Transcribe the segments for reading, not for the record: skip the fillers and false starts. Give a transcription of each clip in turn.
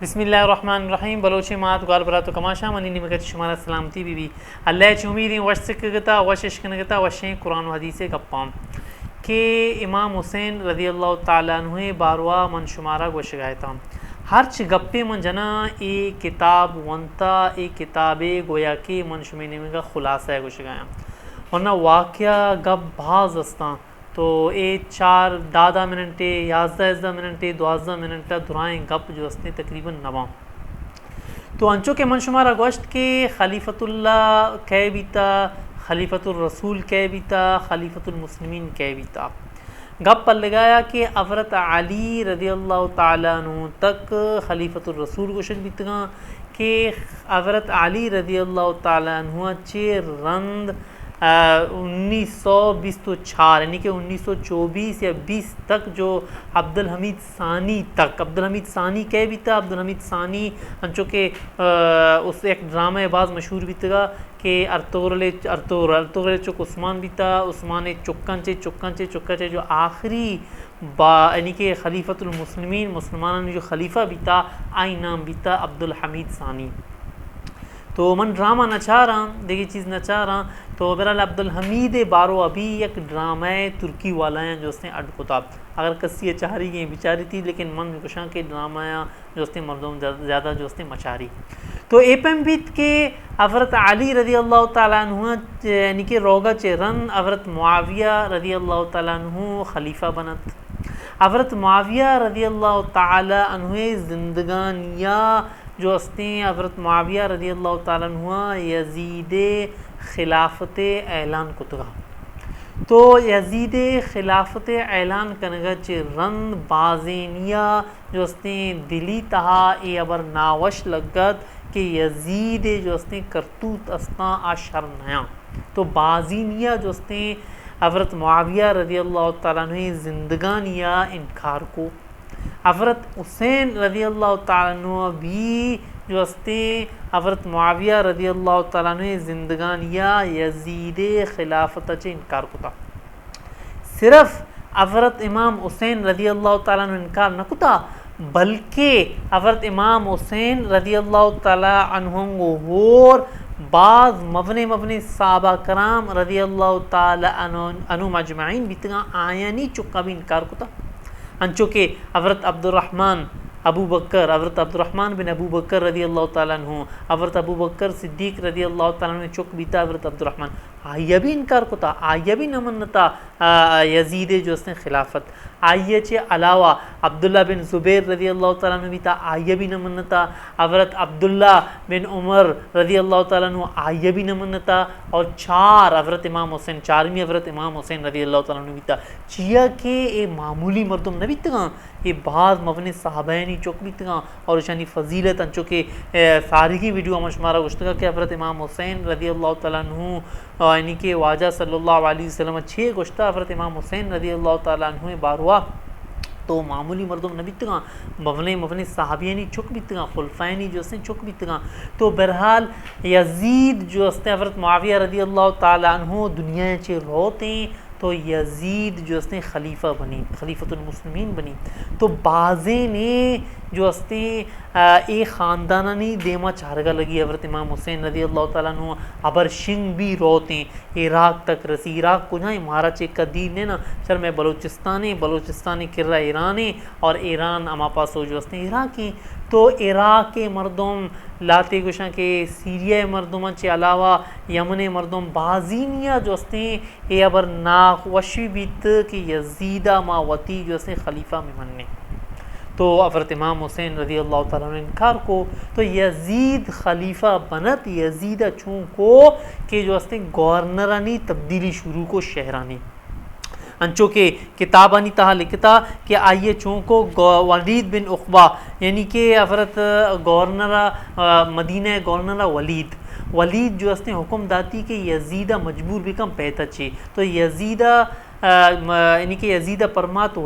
बिस्मिल्लाहिर्रहमानिर्रहीम बलोच मात गाल बरा तो कमाशा मनी निमगत शुमारा सलामती बीबी अल्लाह ची उम्मीद वश सिकगता वश इश्कनगता वशें कुरान व हदीस गप्पाम के इमाम हुसैन रदी अल्लाह ताला अन्हु बारवा मन शुमारा गोश गायता हर्च गप्पे मन जना ए किताब वंता ए किताबे गोया के मन शुमे निमगा खुलासा है गोश गाया वरना वाक़या गप भाज अस्ता तो ये 4-10 मिनटे 11 मिनटे 12 मिनट दुराएँ गप जो हस्ते तकरीबन नवा तो अंचो के मन शुमारा गोश्त के खलीफतुल्ला कह बीता खलीफतुर रसूल कह बीता खलीफतुल मुस्लिमीन कह बीता गप पर लगाया कि अवरत अली रदी अल्लाह ताला अन्हु तक खलीफतुर रसूल गोशत बीतगा कि अवरत अली रदी अल्लाह ताला अन्हु चे रंद 1924 यानी कि 1924 या 20 तक जो अब्दुल हमीद सानी तक अब्दुल हमीद सानी कह भी था अब्दुल हमीद सानी अंचो के उस एक ड्रामा बाज मशहूर भी था कि अर्तुगरुल चुक उस्मान भी था उस्मान चुक्कन जो आखिरी यानी कि खलीफतुल मुस्लिमीन मुसलमान ने जो खलीफा भी था आई नाम भी था अब्दुल हमीद सानी। तो मन ड्रामा नचा रहा देखिए चीज़ नचा रहा तो बहरहाल अब्दुल हमीद बारो अभी एक ड्रामा तुर्की वाला हैं जो उसने अडकुताब अगर कसी चारी गई बेचारी थी लेकिन मन कुशा के ड्रामा जो उसने मर्दों ज़्यादा जो उसने मचारी तो एपम बीत के अवरत अली रदी अल्लाह ताला अन्हु यानी कि रोगा चेरन अवरत मुआविया रदी अल्लाह ताला अन्हु खलीफा बनत अवरत मुआविया रदी अल्लाह ताला अन्हु जिंदगानिया जो हस्ती अवरत मुआविया रदी अल्लाह ताला अन्हु यजीद खिलाफत ऐलान कुतगा तो यजीद खिलाफत ऐलान कनगा चे रंद बाजेनिया जो हस्ती दिली तहा ए अबर नावश लगत कि यजीद जो हस्ती करतूत अस्ता आशर नया तो बाजीनिया जो हस्ती अवरत मुआविया रदी अल्लाह ताला अन्हु जिंदगानिया इनकार को अवरत हुसैन रदी अल्लाह ताला अन्हु भी जो हस्ते अवरत मुआविया रदी अल्लाह ताला अन्हु जिंदगानिया यजीद खिलाफत चे इनकार कुता सिर्फ अवरत इमाम हुसैन रदी अल्लाह ताला अन्हु इनकार न कुता बल्कि अवरत इमाम हुसैन रदी अल्लाह ताला अन्हु और बाज़ मबने साहबा कराम रदी अल्लाह ताला अन्हु मजमाइन बितगा आयानी चुक्का भी इनकार कुता अंचो के अवरत अब्दुर्रहमान अबू बकर अवरत अब्दुर्रहमान बिन अबू बकर रदी अल्लाह ताला अन्हु अवरत अबू बकर सिद्दीक रदी अल्लाह ताला अन्हु चुक बीता अवरत अब्दुर्रहमान आइया भी इनकार कोता आइया भी नमन्नता यजीद जो उसने खिलाफत आइया चे अलावा अब्दुल्ला बिन ज़ुबैर रदी अल्लाह ताला अन्हु बीता आइया भी नमन्नता अवरत अब्दुल्ला बिन उमर रदी अल्लाह ताला अन्हु आइया भी नमन्नता और 4 अवरत इमाम हुसैन 4वीं अवरत इमाम हुसैन रदी अल्लाह ताला अन्हु बीता चिया के ए मामूली मर्दम न बीतगा ये बाज़ मबने साहबानी चौक बीतगा और शानी फजीलत अंचो के सारी वीडियो अमशमारा गुश्तगा के अवरत इमाम हुसैन रदी अल्लाह ताला अन्हु यानी कि वाजा सल्लल्लाहु अलैहि वसल्लम 6 गुश्ता अवरत इमाम हुसैन रदी अल्लाह ताला अन्हु बारवा तो मामूली मर्दों न बीतगा मबने साहबियानी चुक बीतगा खुलफानी जो उसने चुक बीतगा तो बहरहाल यजीद जो उसने अवरत मुआविया रदी अल्लाह ताला अन्हु दुनिया चे रोते तो यजीद जो उसने खलीफा बनी खलीफतुल मुस्लिमीन बनी तो बाज़े ने जो हस्ते ए ख़ानदानी देमा चारगा लगी अवरत इमाम हुसैन रदी अल्लाह ताला अन्हु अबर शिंग भी रोते इराक तक रसी इराक को ना महारा चे कदीर ने ना चल मैं बलोचिस्तानी किर्रा ईरानी और ईरान अमा पास हो जो हस्ते इराकी तो इराक के मर्दों लाते गुशा के सीरिया मर्दों के अलावा यमन मर्दों बाजीनिया जो हस्ते ए अबर नाक वशी बीत कि यजीदा मावती जो हस्ते खलीफा में मनने तो अवरत इमाम हुसैन रदी अल्लाह ताला ने इनकार को तो यजीद खलीफा बनत यजीद चूँ को कि जो हस्ते गवर्नरानी तब्दीली शुरू को शहरानी अंचो के किताबानी तहा लिखता कि आइए चूँ को वलीद बिन उक़बा यानी कि अवरत गवर्नरा मदीना गवर्नरा वलीद जो हस्ते हुक्म दाती कि यजीदा मजबूर भी कम पैता चे तो यजीदा यानी कि यजीदा परमात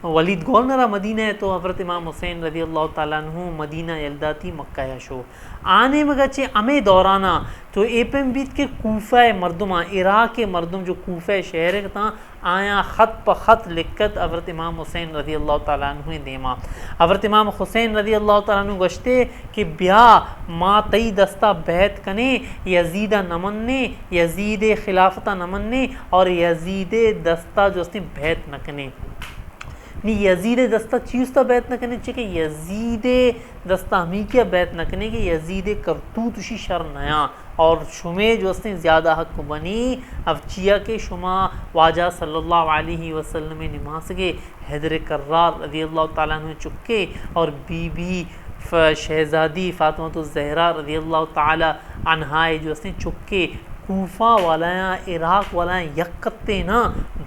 वलीद गवर्नर मदीना है तो हज़रत इमाम हुसैन रज़ी अल्लाह ताला अन्हु मदीना यल्दा थी मक्का या शो आने में गचे अमे दौराना तो एपम बीत के कूफा मरदुमा इराक के मरदुम जो कूफा शहर के ता आया ख़त प ख़त लिखत हज़रत इमाम हुसैन रज़ी अल्लाह ताला अन्हु देमा हज़रत इमाम हुसैन रज़ी अल्लाह ताला अन्हु गश्ते कि ब्याह माँ तई दस्ता बैत कने यजीदा नमन्ने यजीद खिलाफता नमन्ने और यजीद दस्ता जो बैत न कने नी यजीद दस्ता चीज़ बैत न करने चाहिए कि यजीद दस्ता हमी क्या बैत न करने कि यजीद करतूत उसी शर नया और शुमे जो ज़्यादा हक बनी अब चिया के शुमा वाजा सल्लल्लाहु अलैहि वसल्लम नमाज के हैदर कर्रार रज़ी अल्लाह ताला अन्हु चुक्के और बीबी शहज़ादी फ़ातिमा ज़हरा रज़ी अल्लाह ताला अन्हा जो चुक्के कूफा वाला इराक वाला यकते ना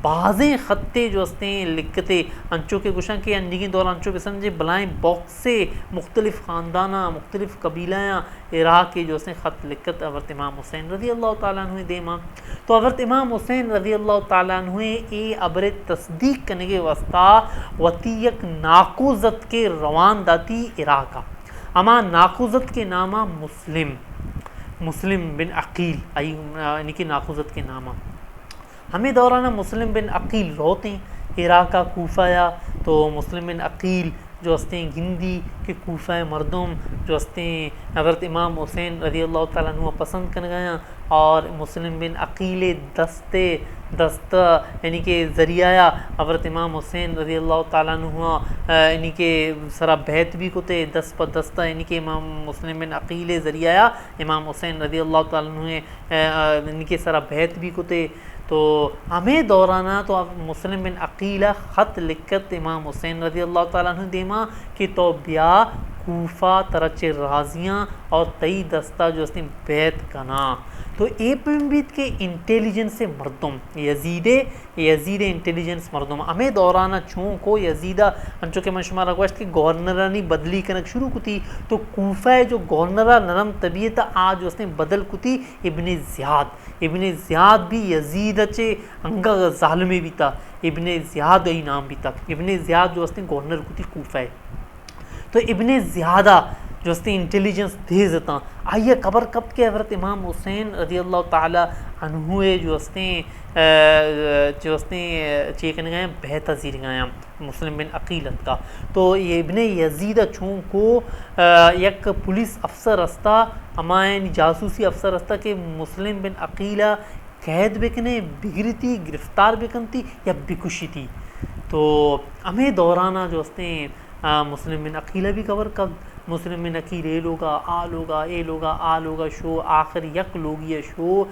बाज़े ख़त्ते जो लिखते अंचों के गुशा के अंजिगी दौर अंचों के समझे बलाएँ बॉक्स से मुख्तलिफ़ ख़ानदाना मुख्तलिफ़ कबीलायाँ इराक के जो ख़त लिखत हज़रत इमाम हुसैन रज़ी अल्लाह ताला अन्हु देमा तो हज़रत इमाम हुसैन रज़ी अल्लाह ताला अन्हु ए अबर तस्दीक करने के वास्ता वतीयक नाकुज़त के रवान दाती इराक़ा अमा नाकुज़त के नामा मुस्लिम बिन अकील आई यानी कि नाखुज़त के नामा हमें दौराना मुस्लिम बिन अकील रोते इराक़ा कूफ़ाया तो मुस्लिम बिन अकील जो हस्ते हिंदी के कूफ़ा मरदुम जो हस्ते हज़रत इमाम हुसैन रज़ी अल्लाह ताला अन्हु पसंद कर गया और मुस्लिम बिन अकील दस्त यानी कि ज़रिया हज़रत इमाम हुसैन रज़ी अल्लाह ताला अन्हु यानी कि सरा बैत भी कोते दस्त प दस्त यानी कि इमाम मुस्लिम बिन अकील ज़रिया इमाम हुसैन रज़ी अल्लाह ताला अन्हु यानी कि सरा बैत भी कोते तो हमें दौराना तो मुस्लिम बिन अकीला ख़त लिखत इमाम हुसैन रज़ी अल्लाह ताला अन्हु देमा कि तो ब्या कूफा तरचे राजियाँ और तई दस्ता जो बैत कना तो बीत के इंटेलिजेंस से मरदुम यजीद इंटेलिजेंस मरदुम हमें दौराना छूँ को यजीदा अंचो के मशमारा गोश्त की गवर्नरानी बदली कनक शुरू कुती तो कूफा जो गवर्नरा नरम तबीयत आज उसने बदल कुती इब्ने ज़ियाद भी यजीद चे अंगा ज़ालिमे भी था इब्ने ज़ियाद ही नाम भी था इब्ने ज़ियाद जो उसने गवर्नर कुती कूफा है तो इब्ने ज़ियादा जो इंटेलिजेंस तेज़ था आइए खबर कब के हज़रत इमाम हुसैन रज़ी अल्लाह ताला अन्हु जो चेकन गए बेहतज़ीर गया मुस्लिम बिन अकीलत का तो ये इब्ने यजीद छूँ को एक पुलिस अफसर रस्ता हमारे जासूसी अफसर रस्ता के मुस्लिम बिन अकीला कैद बिकने बिगड़ती गिरफ्तार बिकनती या बिकुशी थी तो हमें दौराना जो मुस्लिम बिन अकीला भी खबर कब मुस्लिम बिन अकील ए लोगा शो आखिर यक लोग ये शो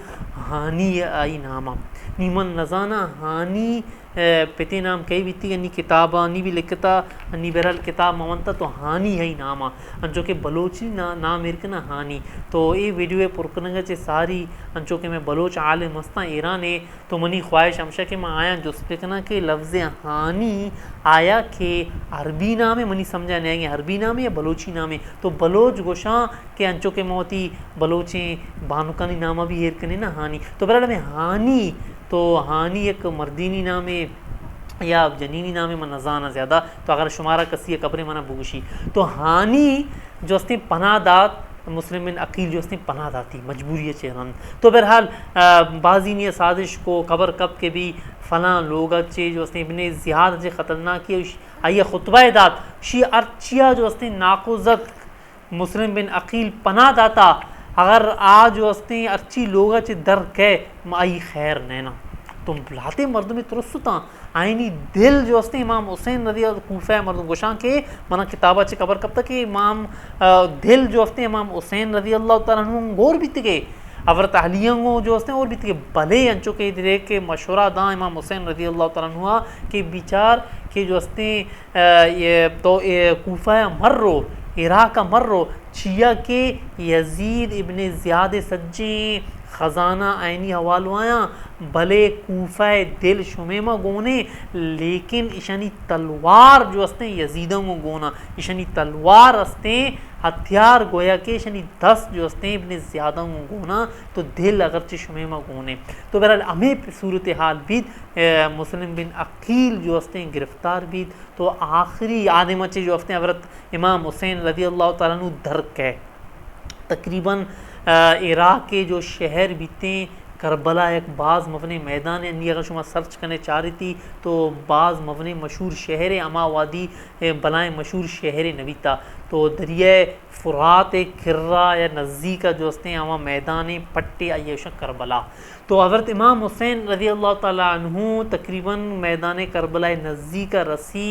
हानी आई नामा नीमन नजाना हानी पिते नाम कई बीती नी किताबा नी भी लिखता नी बहरहाल किताब मवंता तो हानी है नामा अंचो के बलोची नाम इरकना हानी तो ये वीडियो पुरकनगा चे सारी अंचो के मैं बलोच आले मस्ता ईरान है तो मनी ख्वाहिश हमशा के मैं आया जो स्पिकना के लफ्ज़ हानी आया के अरबी नाम है मनी समझा नहीं आएंगे अरबी नाम है या बलोची नाम है तो बलोच गोशा के अंचो के मोती बलोचें बानुकानी नामा भी इरकने ना हानी तो बहरहाल में हानी तो हानी एक मर्दीनी नाम है या जनीनी नाम है मन नजाना ज़्यादा तो अगर शुमारा कसी कब्र मना बुगशी तो हानी जो पनादात मुस्लिम बिन अकील जो पनादाती मजबूरी चेहरन तो बहरहाल बाजी ने साजिश को खबर कब के भी फ़लाँ लोग चे जो इब्ने ज़ियाद जे ख़तरनाक आइए खुतबा दात शी अर्चिया जो नाकुज़त मुस्लिम बिन अकील पनादाता अगर आज जो अच्छी लोग चे दर के आई खैर नैना तुम बुलाते मर्द में तुरस्ता आईनी दिल जो इमाम हुसैन रज़ी कूफा मर्द गोशा के मना किताबा चे खबर कब तक इमाम दिल जो इमाम हुसैन रज़ी अल्लाह ताला अन्हु गोर बीत गए अवरत अहलियों जो और बीत गए भले अंचो के दे के मशवरा दा इमाम हुसैन रज़ी अल्लाह ताला अन्हु के विचार के जो ये तो कूफा मर्रो इराक़ मर्रो छिया के यजीद इब्ने ज़ियाद सज्जे ख़जाना आइनी हवालो आया भले कूफा दिल शुमेमा गोने लेकिन इशानी तलवार जो यजीदों को गोना इशानी तलवार हथियार गोया के शनी 10 जो हस्ते इब्ने ज़ियादा गोना तो दिल अगरचे शुमेमा गोने। तो बहरहाल हमें सूरत हाल भी मुस्लिम बिन अकील जो हस्ते गिरफ़्तार भी। तो आखिरी आधे मचे जो हफ्ते हज़रत इमाम हुसैन रज़ी अल्लाह ताला अन्हु दर्क है तकरीबन इराक़ के जो शहर बीते करबला एक बाज़ मवने मैदान है। अगर शुमा सर्च करने चाह रही थी तो बाज़ मवने मशहूर शहर अमा वादी बलाएँ मशहूर शहर नवीता। तो दरिया फ़ुरात किर्रा या नज़दीका जो हस्ते अमा मैदान पट्टे आयशा करबला। तो हज़रत इमाम हुसैन रज़ी अल्लाह ताला अन्हु तकरीबन मैदान करबला नज़दीका रसी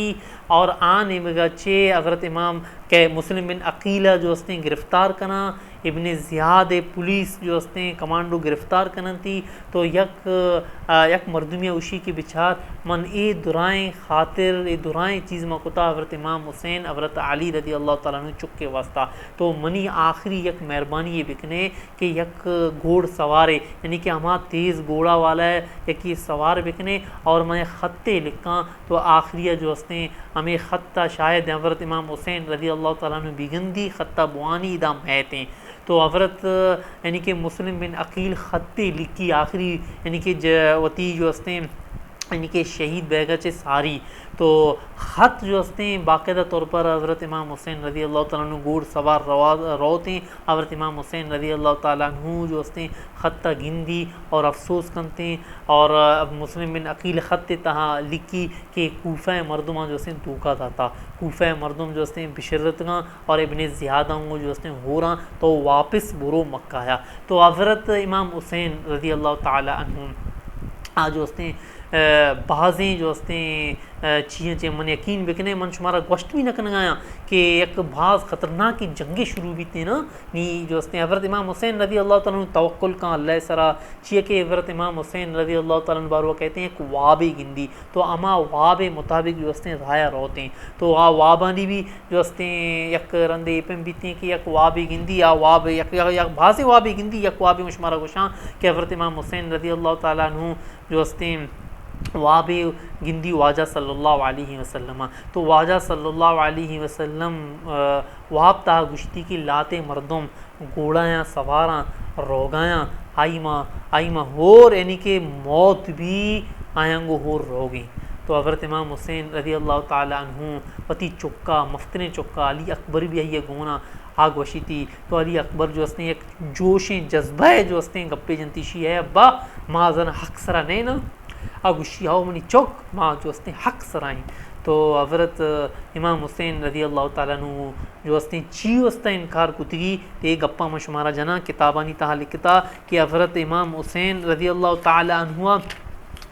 और आन बगचे हज़रत इमाम के मुस्लिम बिन अकीला जो हस्ते गिरफ़्तार करना इब्ने ज़ियाद पुलिस जो हस्ते कमांडो गिरफ़्तार करना थी। तो यक मरदुमिया उशी के बिचार मन ए दुराएँ खातिर ए दुराएँ चीज़ मकुता हज़रत इमाम हुसैन हज़रत अली रज़ी अल्लाह ताला अन्हु चुक के वास्ता। तो मनी आखिरी यक मेहरबानी ये बिकने कि यक घोड़ सवारे यानी कि हमारा तेज़ घोड़ा वाला है यक ये सवार बिकने और मैं ख़त्ते लिखा। तो आखिरी जो हस्ते हमें ख़त्ता शायद हज़रत इमाम हुसैन रज़ी अल्लाह ताला अन्हु बिगंदी ख़त्ता बुआनी इदा महते। तो हज़रत यानी कि मुस्लिम बिन अकील ख़त्ते लिखी आखिरी यानी कि वती जो हस्ते यानी कि शहीद बैगच सारी। तो ख़त जो हस्ते बाकायदा तौर पर हज़रत इमाम हुसैन रज़ी अल्लाह ताला अन्हु घोड़ सवार रोते हज़रत इमाम हुसैन रज़ी अल्लाह ताला अन्हु जो हस्ते ख़त्ता गिंदी और अफसोस करते और मुस्लिम बिन अकील ख़त्ते तहा लिखी कि कूफ़ा मरदुमा जो हस्ते धोखा था कूफ़ा मरदुम जो हस्ते बिशरतगा और इब्ने ज़ियादा जो हस्ते हो रहा तो वापस बुरो मक्का आया। तो हज़रत इमाम हुसैन रज़ी अल्लाह ताला अन्हु आज जो हस्ते बाज़ें जो हस्ते चीज़ें चे मन यकीन बिकने मन शुमारा गोश्त भी न करना आया कि एक बाज़ ख़तरनाक की जंगे शुरू भी थे ना नी जो हस्ते हज़रत इमाम हुसैन रज़ी अल्लाह ताला अन्हु तवक्कुल का अल्लाह सरा चीज़ के हज़रत इमाम हुसैन रज़ी अल्लाह ताला अन्हु बार वो कहते हैं एक वाबे गिंदी। तो अमा वाबे मुताबिक जो हस्ते राया रोते हैं। तो आ वाबानी भी जो हस्ते यक रंदे पेम बीते हैं कि यक वाबे गिंदी या वाब यक भाषे वाबे गिंदी यक वाबे मुशमारा गोशां कि हज़रत इमाम हुसैन रज़ी अल्लाह ताला अन्हु जो हस्ते वाबे गिंदी वाजा सल्लल्लाहु अलैहि वसल्लम। तो वाजा सल्लल्लाहु अलैहि वसल्लम वाब ता गुश्ती की लाते मर्दम घोड़ायाँ सवाराँ रोगायाँ आईमा होर यानी कि मौत भी आयांगो होर रोगी। तो हज़रत इमाम हुसैन रज़ी अल्लाह ताला अन्हु पति चुक्का मफ्तने चुक्का अली अकबर भी आइए गोना आग वशी थी। तो अली अकबर जो हस्ते एक जोशें जज्बा जो हस्ते गप्पे जनतीशी है अब्बा माजन हक सरा नहीं ना आगुशी आओ मनी चौक माँ जो हस्ते हक सराएँ। तो हज़रत इमाम हुसैन रज़ी अल्लाह ताला अन्हु जो हस्ते ची वस्ता इनकार कुतगी ते गप्पा में शुमारा जना किताबानी तहा लिखता कि हज़रत इमाम हुसैन रज़ी अल्लाह ताला अन्हु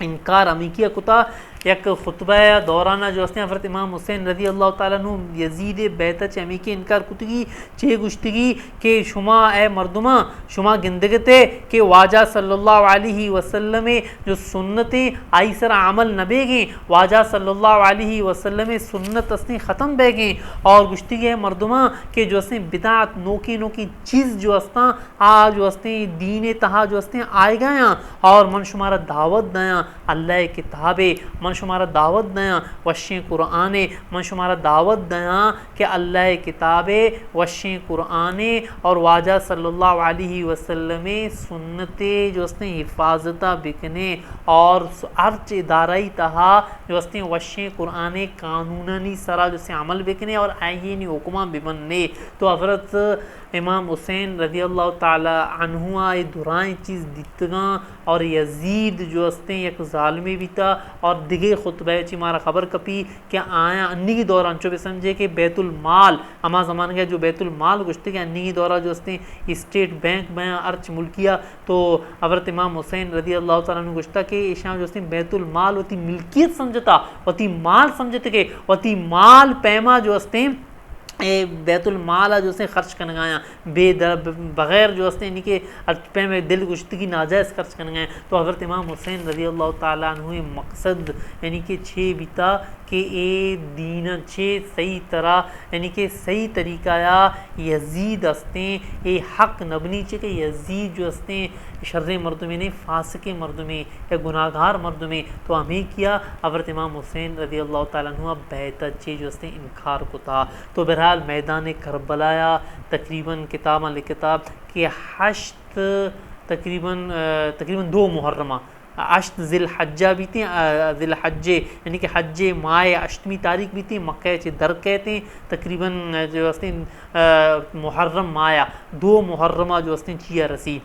इनकार अमीकिया कुता एक खुतबा दौराना जो हस्ते हज़रत इमाम हुसैन रज़ी अल्लाह ताला अन्हु यजीद बैत अमी के इनकार कुतगी चे गुश्तगी के शुमा ए मर्दुमा शुमा गिंदगते के वाजा सल्लल्लाहु अलैहि वसल्लम जो सुन्नतें आई सर अमल न बेगे वाजा सल्लल्लाहु अलैहि वसल्लम सुन्नत अस्ते ख़त्म बेगे और गुश्तगी है मर्दुमा के जो हस्ते बिदात नोकी नोकी चीज़ जो हस्ता आ जो हस्ते दीन तहा जो हस्ते आए गया और मन शुमारा दावत दया अल्लाह किताबे मन शुमारा दावत दया वशें कुराने मन शुमारा दावत दया कि अल्लाह किताबे वशें कुराने और वाजा सल्लल्लाहु अलैहि वसल्लम सुन्नते जो हस्ते हिफाजता बिकने और अर्च इदाराई तहा जो हस्ते वशें कुराने कानूनी सरा जो से अमल बिकने और आईनी हुक्मा बिबनने। तो हज़रत इमाम हुसैन रज़ी अल्लाह ताला अन्हु आए दुराएँ चीज़ दितगा और यजीद जो हस्ते एक ज़ालमी भी था और दिगे खुतबा ची मारा ख़बर कपी क्या आया अन्नी की दौरान चो भी समझे कि बैतुल माल अमा ज़मान गया जो बैतुल माल गुश्ते के अन्नी की दौरा जो हस्ते स्टेट बैंक में अर्च मुल्किया। तो हज़रत इमाम हुसैन रज़ी अल्लाह ताला अन्हु गुश्ता के ईशा जो हस्ते बैतुल माल वती मिल्कियत समझता वती माल समझते के वती माल पैमा जो हस्ते बैतुल माल जो से खर्च करने गया बग़ैर जो हस्ते यानी कि पे में दिल गुश्तगी नाजायज़ खर्च करने गए। तो हज़रत इमाम हुसैन रज़ी अल्लाह ताला अन्हु मकसद यानी कि छे बीता कि ए दीन छे सही तरह यानी कि सही तरीका या यजीद हस्ते ए हक नबनी चे कि यजीद जो हस्ते शर्र मर्द में नहीं फासके मर्द में या गुनाहगार मर्द में तो हमें किया हज़रत इमाम हुसैन रज़ी अल्लाह ताला अन्हु बेहतर चे जो हस्ते इनकार को था। तो बहरहाल मैदान करबलाया तकरीबन किताब के हश्त तकरीबन 2 मुहर्रमा अश्त ज़िलहज्जा भी थी ज़िलहज्जे यानी कि हज्जे माए अष्टमी तारीख भी थी मक्के चे दर कहते हैं तकरीबन जो हस्ते मुहर्रम माया 2 मुहर्रमा जो हस्ते चिया रसी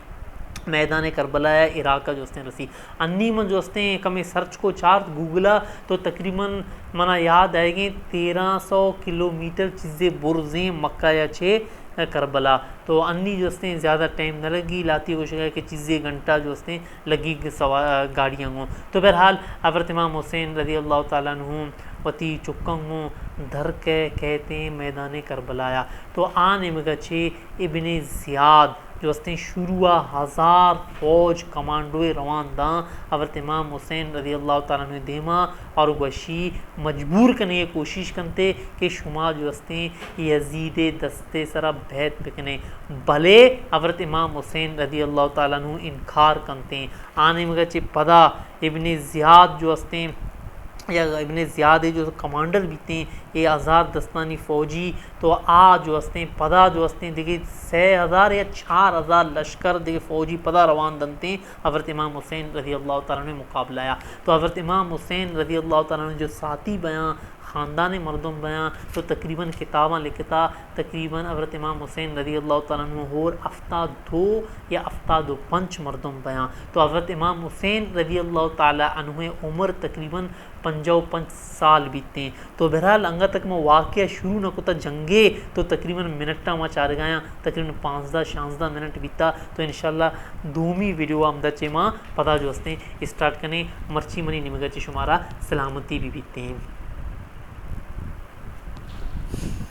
मैदान करबला इराक़ जो हस्ते रसी अन्नी में जो हस्ते कमें सर्च को चार गूगला तो तकरीबन मना याद आएगी 1300 किलोमीटर चीज़ें बुर्ज़ें मक्का या छे करबला तो अन्नी जो हस्ते ज़्यादा टाइम न लगी लाती कोशिश है कि चीज़ें घंटा जो हस्ते लगी गाड़ियाँ हों। तो बहरहाल हज़रत इमाम हुसैन रज़ी अल्लाह ताला अन्हु वती चुक्कंगो धर के कहते हैं मैदान करबलाया तो आने में गच्छे इब्ने ज़ियाद जो हस्ते शुरुआ 1000 फौज कमांडोए रवान दा हज़रत इमाम हुसैन रज़ी अल्लाह ताला अन्हु देमा और वशी मजबूर करने की कोशिश करते कि शुमा जो हस्ते यजीद दस्ते सरा बैत बिकने भले हज़रत इमाम हुसैन रज़ी अल्लाह ताला अन्हु इनकार करते आने में गच्छे पदा इब्ने ज़ियाद जो हस्ते या इब्ने ज़ियाद जो कमांडर भी थे ये आज़ाद दस्तानी फ़ौजी तो जो हस्ते पदा जो हस्ते देखिए 6000 या 4000 लश्कर देखिए फ़ौजी पदा रवान दनते हज़रत इमाम हुसैन रज़ी अल्लाह ताला ने मुकाबलाया। तो हज़रत इमाम हुसैन रज़ी अल्लाह ताला ने जो साथी बयां ख़ानदान मरदम बयां तो तकरीबन किताबा लिखता तकरीबन हज़रत इमाम हुसैन रज़ी अल्लाह ताला अन्हु होर आफ्ताब 2 या आफ्ताब 5 मरदम बयां। तो हज़रत इमाम हुसैन रज़ी अल्लाह ताला अन्हु उम्र तकरीबन 55 साल बीते। तो बहरहाल अंगा तक में वाक़या शुरू न कोता जंगे तो तकरीबन मिनटा में चार गया तकरीबन 5-16 मिनट बीता। तो इंशाल्लाह दूमी वीडियो आमदा चेमा पता जो हस्ते स्टार्ट करने मर्ची मनी निमगा चे शुमारा सलामती भी बीते हैं।